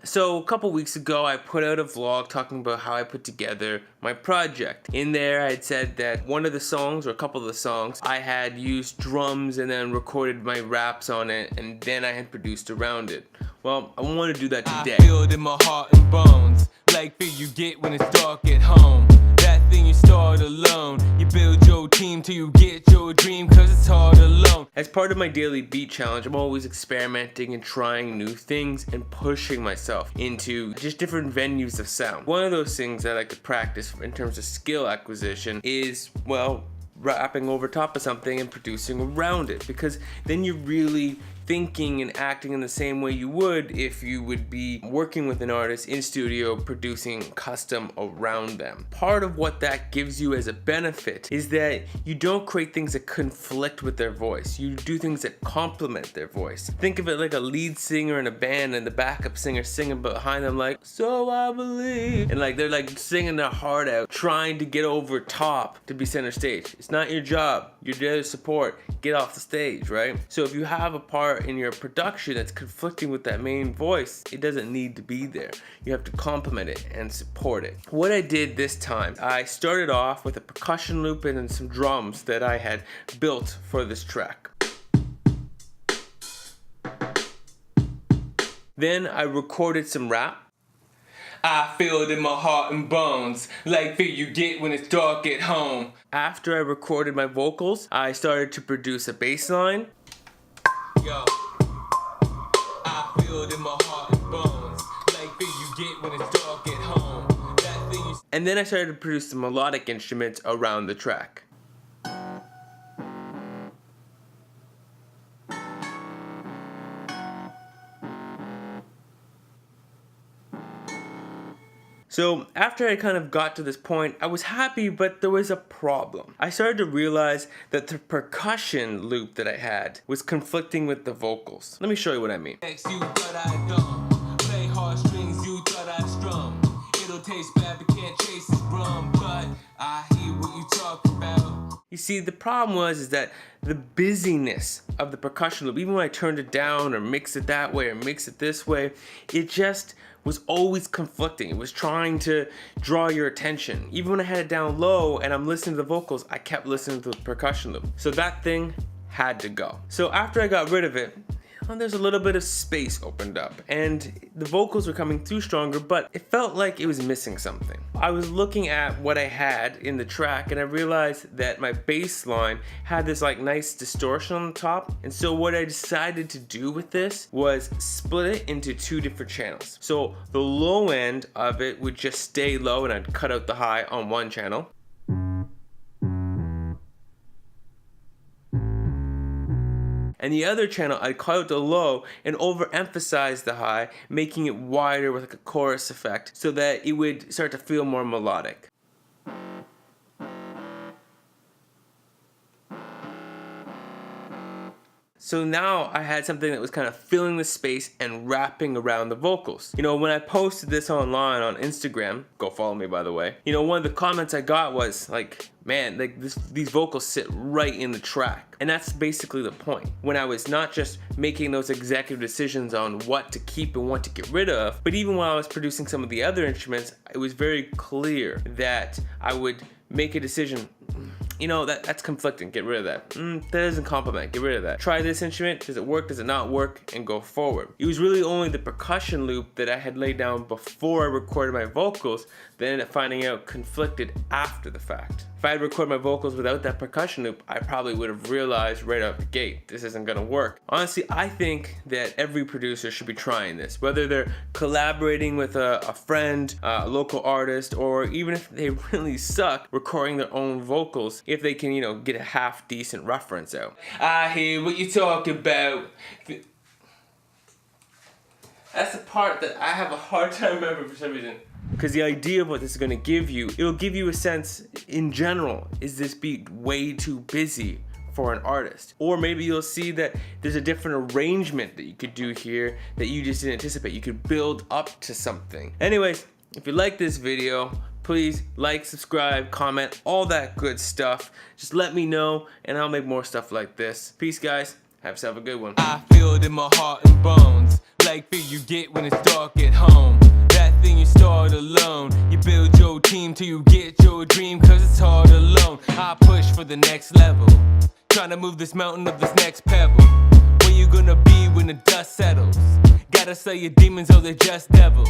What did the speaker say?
So a couple weeks ago I put out a vlog talking about how I put together my project. In there I had said that one of the songs, or a couple of the songs, I had used drums and then recorded my raps on it, and then I had produced around it. Well, I want to do that today. I feel it in my heart and bones, like feel you get when it's dark at home. That thing you start alone, you build your team till you get your dream, cause it's hard alone. As part of my daily beat challenge, I'm always experimenting and trying new things and pushing myself into just different venues of sound. One of those things that I like to practice in terms of skill acquisition is, well, rapping over top of something and producing around it, because then you're really thinking and acting in the same way you would if you would be working with an artist in studio producing custom around them. Part of what that gives you as a benefit is that you don't create things that conflict with their voice. You do things that complement their voice. Think of it like a lead singer in a band and the backup singer singing behind them like, "So I believe," and like they're like singing their heart out, trying to get over top to be center stage. It's not your job. You're there to support. Get off the stage, right? So if you have a part in your production that's conflicting with that main voice, it doesn't need to be there. You have to complement it and support it. What I did this time, I started off with a percussion loop and then some drums that I had built for this track. Then I recorded some rap. I feel it in my heart and bones, like feel you get when it's dark at home. After I recorded my vocals, I started to produce a bass line. Yo, I feel it in my heart and bones, like feel you get when it's dark at home. That thing you... And then I started to produce some melodic instruments around the track. So after I kind of got to this point, I was happy, but there was a problem. I started to realize that the percussion loop that I had was conflicting with the vocals. Let me show you what I mean. You thought I dumb. Play hard strings, you thought I strum. It'll taste bad, but can't chase this rum. But I hear what you talk about. You see, the problem was that the busyness of the percussion loop, even when I turned it down or mixed it that way or mixed it this way, it just was always conflicting. It was trying to draw your attention. Even when I had it down low and I'm listening to the vocals, I kept listening to the percussion loop. So that thing had to go. So after I got rid of it, there's a little bit of space opened up and the vocals were coming through stronger, but it felt like it was missing something. I was looking at what I had in the track and I realized that my bass line had this like nice distortion on the top. And so what I decided to do with this was split it into two different channels. So the low end of it would just stay low and I'd cut out the high on one channel. And the other channel, I'd cut out the low and overemphasize the high, making it wider with like a chorus effect so that it would start to feel more melodic. So now I had something that was kind of filling the space and wrapping around the vocals. You know, when I posted this online on Instagram, go follow me by the way, you know, one of the comments I got was like, man, like these vocals sit right in the track. And that's basically the point. When I was not just making those executive decisions on what to keep and what to get rid of, but even while I was producing some of the other instruments, it was very clear that I would make a decision. You know, that's conflicting, get rid of that. That doesn't complement, get rid of that. Try this instrument, does it work, does it not work, and go forward. It was really only the percussion loop that I had laid down before I recorded my vocals that I ended up finding out conflicted after the fact. If I had recorded my vocals without that percussion loop, I probably would have realized right out the gate, this isn't gonna work. Honestly, I think that every producer should be trying this, whether they're collaborating with a friend, a local artist, or even if they really suck, recording their own vocals, if they can, you know, get a half decent reference out. I hear what you talk about. That's the part that I have a hard time remembering for some reason. Because the idea of what this is going to give you, it'll give you a sense in general, is this beat way too busy for an artist? Or maybe you'll see that there's a different arrangement that you could do here that you just didn't anticipate. You could build up to something. Anyways, if you like this video, please like, subscribe, comment, all that good stuff. Just let me know and I'll make more stuff like this. Peace guys, Have yourself a good one. I feel it in my heart and bones, like fear you get when it's dark at home. That thing you start alone, you build your team till you get your dream, cause it's hard alone. I push for the next level, trying to move this mountain up this next pebble. Where you gonna be when the dust settles? Gotta slay your demons or they're just devils.